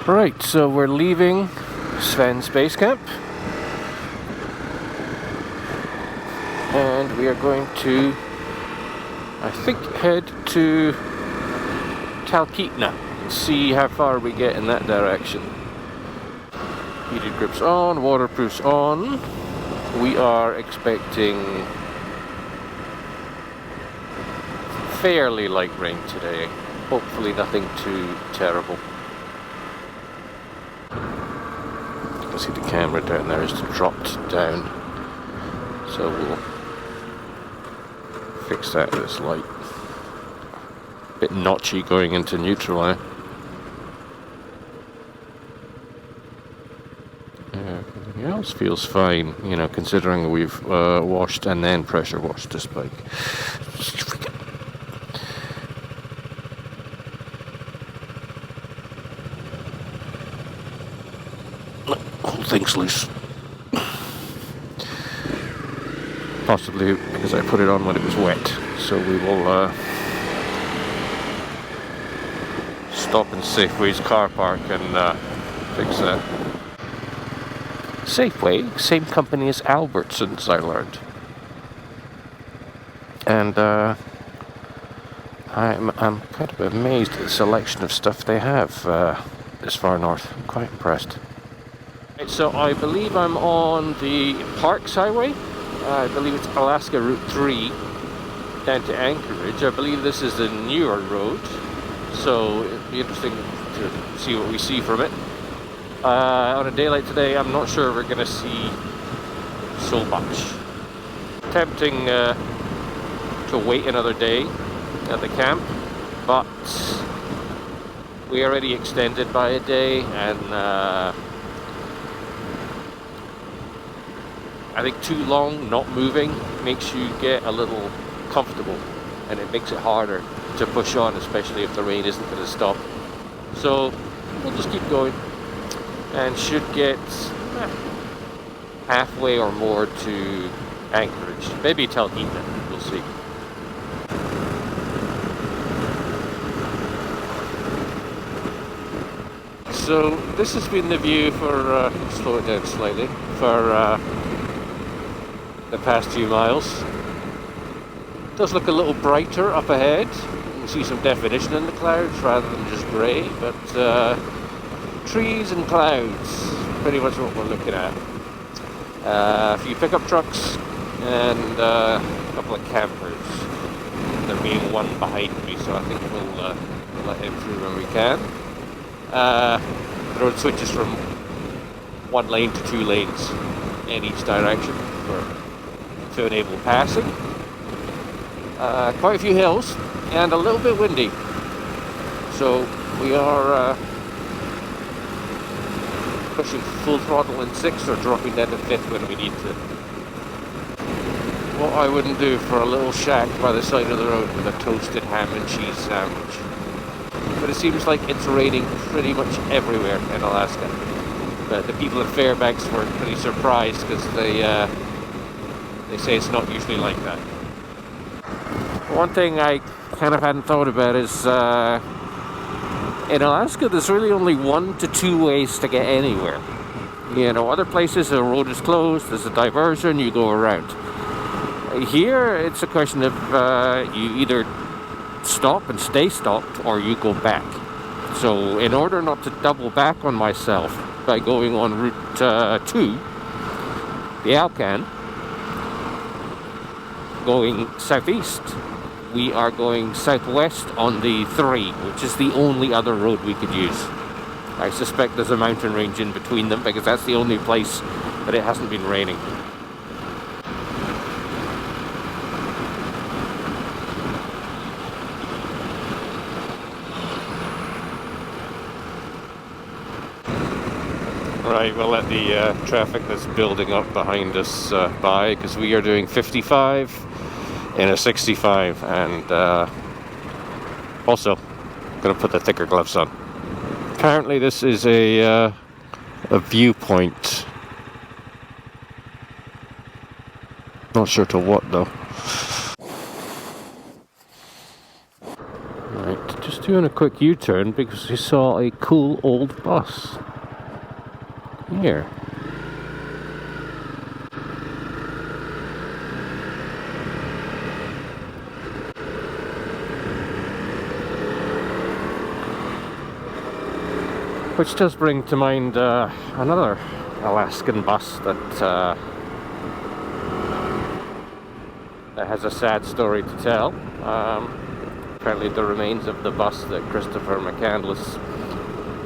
Right, so we're leaving Sven's base camp. And we are going to, I think, head to Talkeetna and see how far we get in that direction. Heated grips on, waterproofs on. We are expecting fairly light rain today. Hopefully nothing too terrible. You can see the camera down there is dropped down. So we'll fix that with this light. Bit notchy going into neutral, eh? Everything else feels fine, you know, considering we've washed and then pressure washed this bike. Whole thing's loose. Possibly because I put it on when it was wet. So we will stop in Safeway's car park and fix that. Safeway, same company as Albertsons, I learned. And I'm kind of amazed at the selection of stuff they have this far north. I'm quite impressed. Right, so I believe I'm on the Parks Highway. I believe it's Alaska Route 3 down to Anchorage. I believe this is the newer road, so it'll be interesting to see what we see from it. On a day like today, I'm not sure we're going to see so much. Tempting to wait another day at the camp, but we already extended by a day, and I think too long not moving makes you get a little comfortable, and it makes it harder to push on, especially if the rain isn't going to stop. So we'll just keep going and should get halfway or more to Anchorage. Maybe Talkeetna, we'll see. So this has been the view for, slow it down slightly, for the past few miles. It does look a little brighter up ahead. You can see some definition in the clouds rather than just grey, but trees and clouds, pretty much what we're looking at. A few pickup trucks and a couple of campers. There being one behind me, so I think we'll let him through when we can. The road switches from one lane to 2 lanes in each direction to enable passing. Quite a few hills and a little bit windy. So we are pushing full throttle in 6th or dropping down to 5th when we need to. What I wouldn't do for a little shack by the side of the road with a toasted ham and cheese sandwich. But it seems like it's raining pretty much everywhere in Alaska. But the people in Fairbanks were pretty surprised because they say it's not usually like that. One thing I kind of hadn't thought about is in Alaska there's really only 1 to 2 ways to get anywhere. You know, other places the road is closed, there's a diversion, you go around. Here it's a question of you either stop and stay stopped or you go back. So in order not to double back on myself by going on Route 2, the Alcan, going southeast, we are going southwest on the 3, which is the only other road we could use. I suspect there's a mountain range in between them because that's the only place that it hasn't been raining. Right, we'll let the traffic that's building up behind us by, because we are doing 55 in a 65, and also going to put the thicker gloves on. Apparently this is a viewpoint. Not sure to what though. Right, just doing a quick U-turn because we saw a cool old bus here. Which does bring to mind another Alaskan bus that has a sad story to tell. Apparently the remains of the bus that Christopher McCandless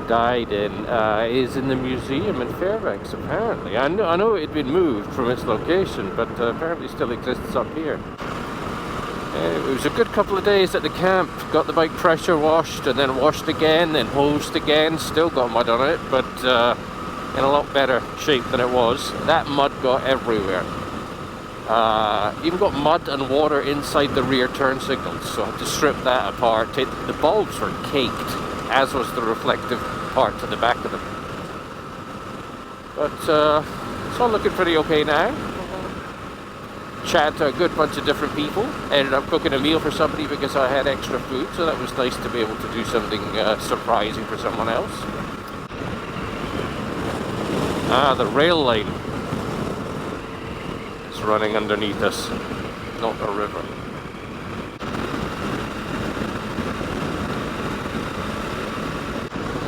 died in is in the museum in Fairbanks, apparently. I know it had been moved from its location, but apparently still exists up here. It was a good couple of days at the camp. Got the bike pressure washed, and then washed again, then hosed again. Still got mud on it, but in a lot better shape than it was. That mud got everywhere. Even got mud and water inside the rear turn signals, so I had to strip that apart. The bulbs were caked, as was the reflective part to the back of them. But it's all looking pretty okay now. Chatted to a good bunch of different people. Ended up cooking a meal for somebody because I had extra food, so that was nice to be able to do something surprising for someone else. The rail line is running underneath us, not a river.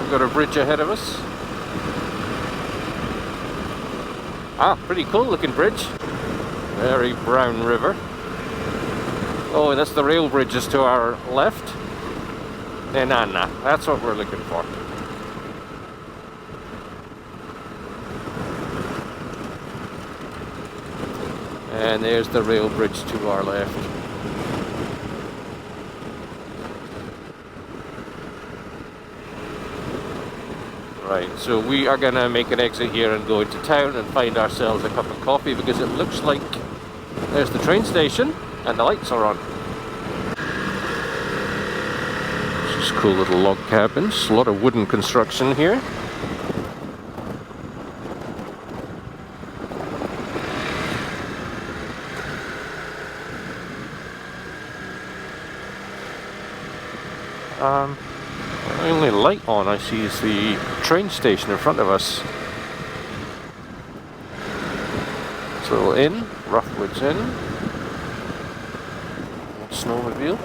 We've got a bridge ahead of us. Pretty cool looking bridge. Very brown river. Oh, that's the rail bridges to our left. Nenana, that's what we're looking for. And there's the rail bridge to our left. Right, so we are going to make an exit here and go into town and find ourselves a cup of coffee because it looks like there's the train station and the lights are on. Just cool little log cabins, a lot of wooden construction here. The only light on I see is the train station in front of us. It's a little inn, Roughwood's Inn. Snowmobile.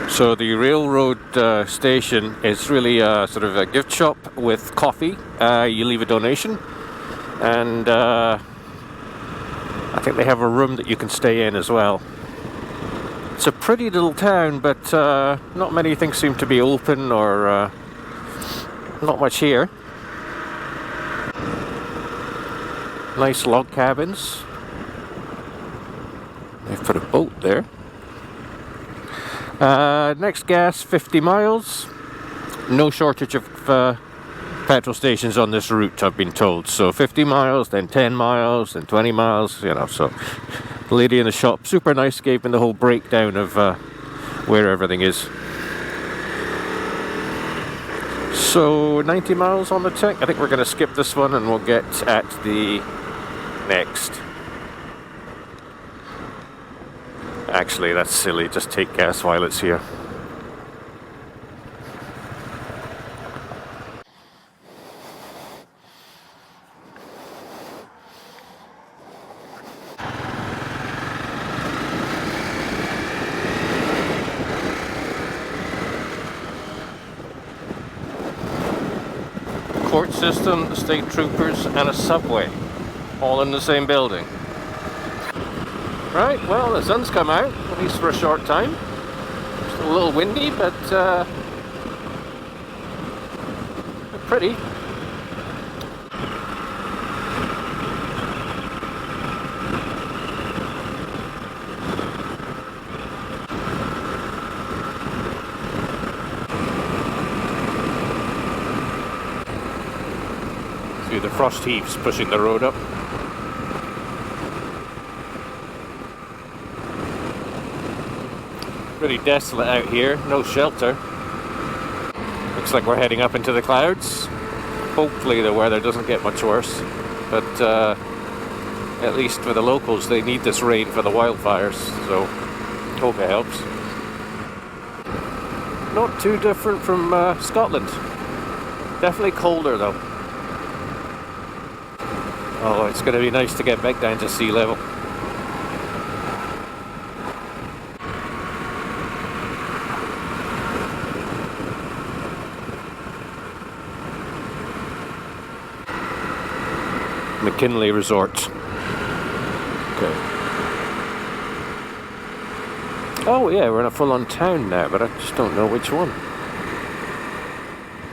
So the railroad station is really sort of a gift shop with coffee. You leave a donation, and I think they have a room that you can stay in as well. It's a pretty little town, but not many things seem to be open, or not much here. Nice log cabins. They've put a boat there. Next gas, 50 miles. No shortage of petrol stations on this route, I've been told. So 50 miles, then 10 miles, then 20 miles, you know. So the lady in the shop, super nice, gave me the whole breakdown of where everything is. So 90 miles on the tick. I think we're going to skip this one and we'll get at the next. Actually, that's silly. Just take gas while it's here. Court system, the state troopers, and a subway, all in the same building. Right, well, the sun's come out, at least for a short time. It's a little windy, but pretty. the frost heaves pushing the road up. Pretty desolate out here, no shelter. Looks like we're heading up into the clouds. Hopefully the weather doesn't get much worse, but at least for the locals, they need this rain for the wildfires, so hope it helps. Not too different from Scotland. Definitely colder though. Oh, it's going to be nice to get back down to sea level. McKinley Resort. Okay. Oh yeah, we're in a full-on town now, but I just don't know which one.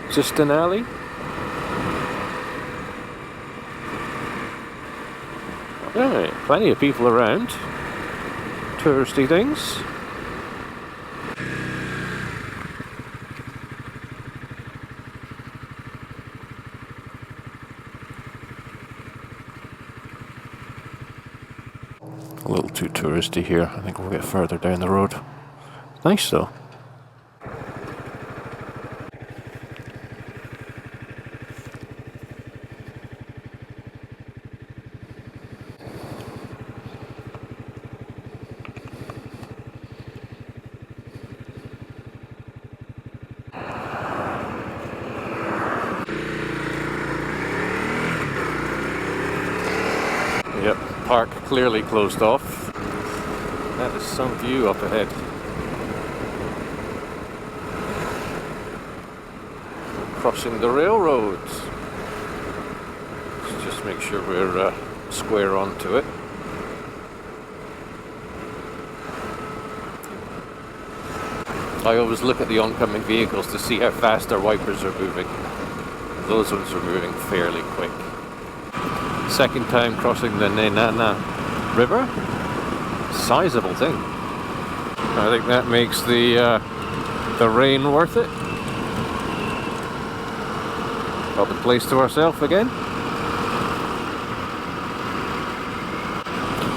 Is this Denali? Alright, plenty of people around. Touristy things. A little too touristy here. I think we'll get further down the road. Nice though. Yep, park clearly closed off. That is some view up ahead. Crossing the railroads. Let's just make sure we're square onto it. I always look at the oncoming vehicles to see how fast their wipers are moving. Those ones are moving fairly quick. Second time crossing the Nenana River. Sizable thing. I think that makes the rain worth it. Got the place to ourselves again.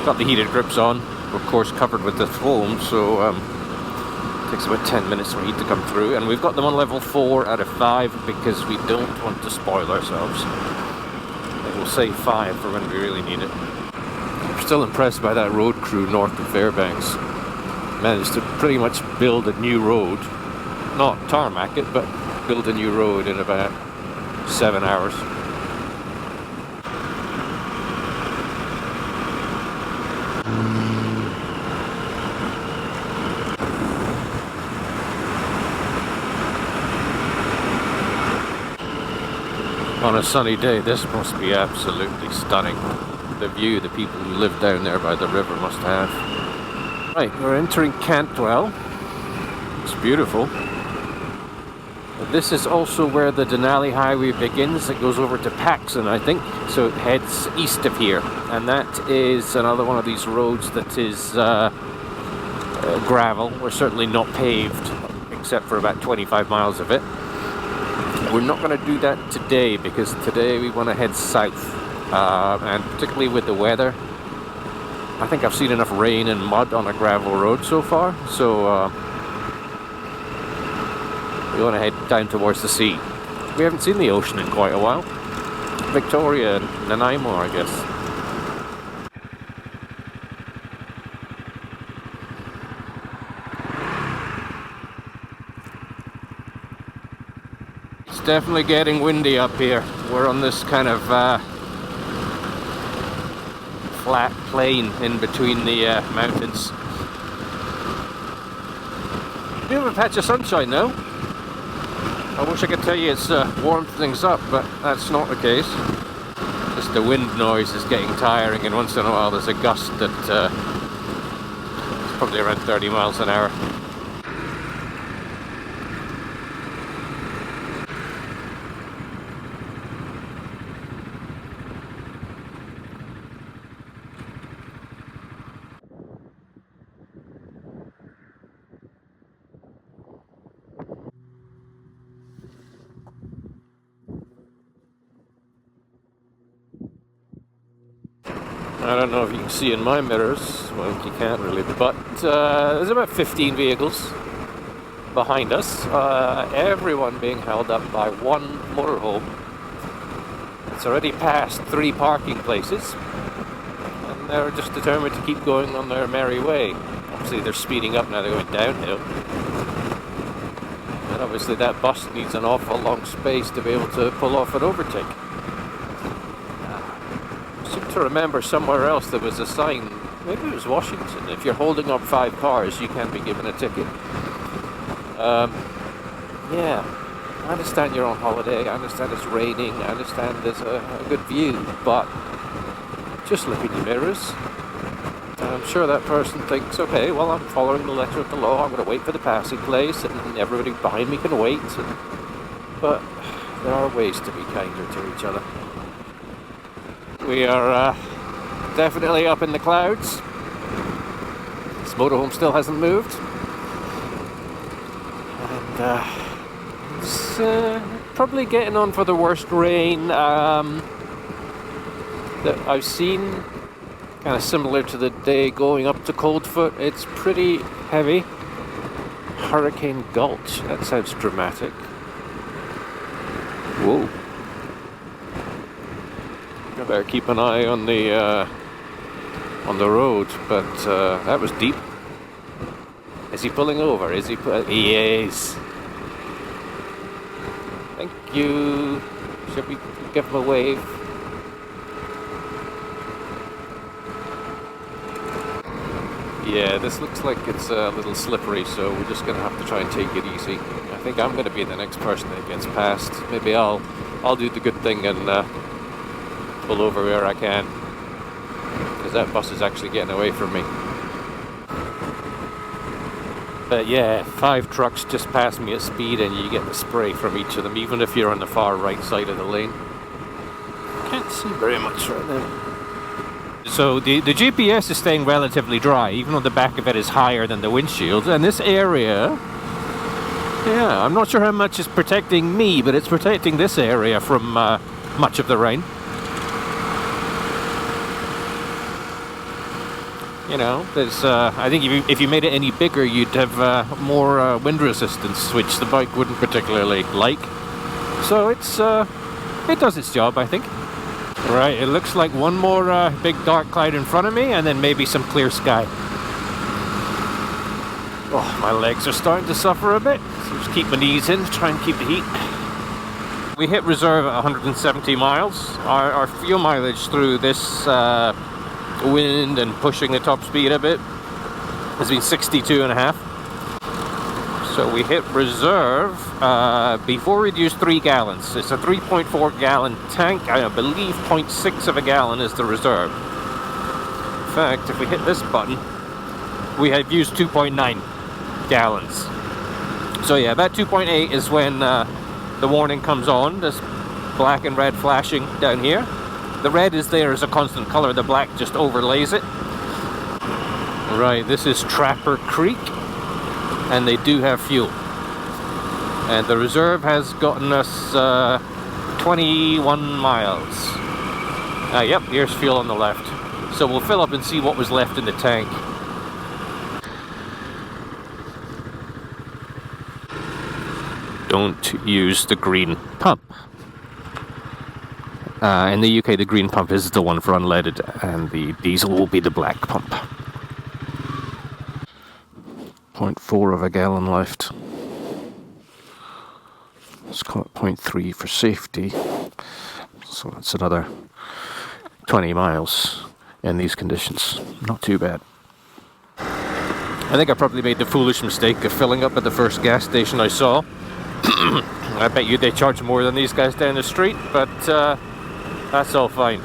Got the heated grips on, of course covered with the foam, so it takes about 10 minutes for heat to come through, and we've got them on level 4 out of 5 because we don't want to spoil ourselves. We'll save 5 for when we really need it. I'm still impressed by that road crew north of Fairbanks. Managed to pretty much build a new road. Not tarmac it, but build a new road in about 7 hours. On a sunny day, this must be absolutely stunning. The view the people who live down there by the river must have. Right, we're entering Cantwell. It's beautiful. But this is also where the Denali Highway begins. It goes over to Paxson, I think. So it heads east of here. And that is another one of these roads that is gravel. We're certainly not paved, except for about 25 miles of it. We're not going to do that today because today we want to head south, and particularly with the weather, I think I've seen enough rain and mud on a gravel road so far, so we want to head down towards the sea. We haven't seen the ocean in quite a while. Victoria and Nanaimo, I guess. Definitely getting windy up here. We're on this kind of flat plain in between the mountains. We have a patch of sunshine now. I wish I could tell you it's warmed things up, but that's not the case. Just the wind noise is getting tiring, and once in a while there's a gust that is probably around 30 miles an hour. I don't know if you can see in my mirrors. Well, you can't really, but there's about 15 vehicles behind us. Everyone being held up by one motorhome. It's already passed 3 parking places, and they're just determined to keep going on their merry way. Obviously, they're speeding up now. They're going downhill. And obviously that bus needs an awful long space to be able to pull off an overtake. I seem to remember somewhere else there was a sign, maybe it was Washington, if you're holding up 5 cars you can be given a ticket. Yeah, I understand you're on holiday, I understand it's raining, I understand there's a good view, but just look in your mirrors. I'm sure that person thinks, okay, well, I'm following the letter of the law, I'm going to wait for the passing place, and everybody behind me can wait. But there are ways to be kinder to each other. We are definitely up in the clouds. This motorhome still hasn't moved. And it's probably getting on for the worst rain that I've seen. Kind of similar to the day going up to Coldfoot. It's pretty heavy. Hurricane Gulch. That sounds dramatic. Whoa. I better keep an eye on the road, but that was deep. Is he pulling over? Is he? He is. Thank you. Should we give him a wave? Yeah, this looks like it's a little slippery, so we're just going to have to try and take it easy. I think I'm going to be the next person that gets passed. Maybe I'll do the good thing and pull over where I can, because that bus is actually getting away from me. But yeah, 5 trucks just passed me at speed, and you get the spray from each of them, even if you're on the far right side of the lane. Can't see very much right now. So the GPS is staying relatively dry, even though the back of it is higher than the windshield. And this area, yeah, I'm not sure how much is protecting me, but it's protecting this area from much of the rain. You know, there's, I think if you made it any bigger, you'd have more wind resistance, which the bike wouldn't particularly like. So it does its job, I think. Right, it looks like one more big dark cloud in front of me, and then maybe some clear sky. Oh, my legs are starting to suffer a bit, so just keep my knees in to try and keep the heat. We hit reserve at 170 miles. Our fuel mileage through this wind and pushing the top speed a bit has been 62.5. So we hit reserve before we'd used 3 gallons. It's a 3.4 gallon tank. I believe 0.6 of a gallon is the reserve. In fact, if we hit this button, we have used 2.9 gallons. So yeah, about 2.8 is when the warning comes on. This black and red flashing down here. The red is there as a constant color. The black just overlays it. Right, this is Trapper Creek. And they do have fuel, and the reserve has gotten us 21 miles. Yep, here's fuel on the left, so we'll fill up and see what was left in the tank. Don't use the green pump. In the UK, the green pump is the one for unleaded, and the diesel will be the black pump. 0.4 of a gallon left. Let's call it 0.3 for safety. So that's another 20 miles in these conditions. Not too bad. I think I probably made the foolish mistake of filling up at the first gas station I saw. I bet you they charge more than these guys down the street, but that's all fine.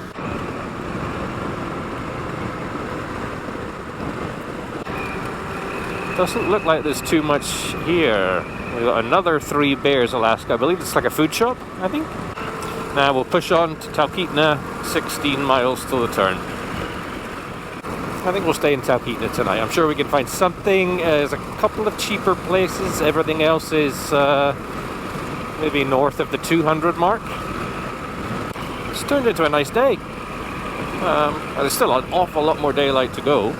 Doesn't look like there's too much here. We've got another 3 Bears, Alaska. I believe it's like a food shop, I think. Now we'll push on to Talkeetna, 16 miles till the turn. I think we'll stay in Talkeetna tonight. I'm sure we can find something. There's a couple of cheaper places. Everything else is maybe north of the 200 mark. It's turned into a nice day. And there's still an awful lot more daylight to go.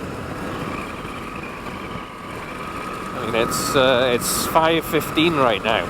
I mean, it's 5:15 right now.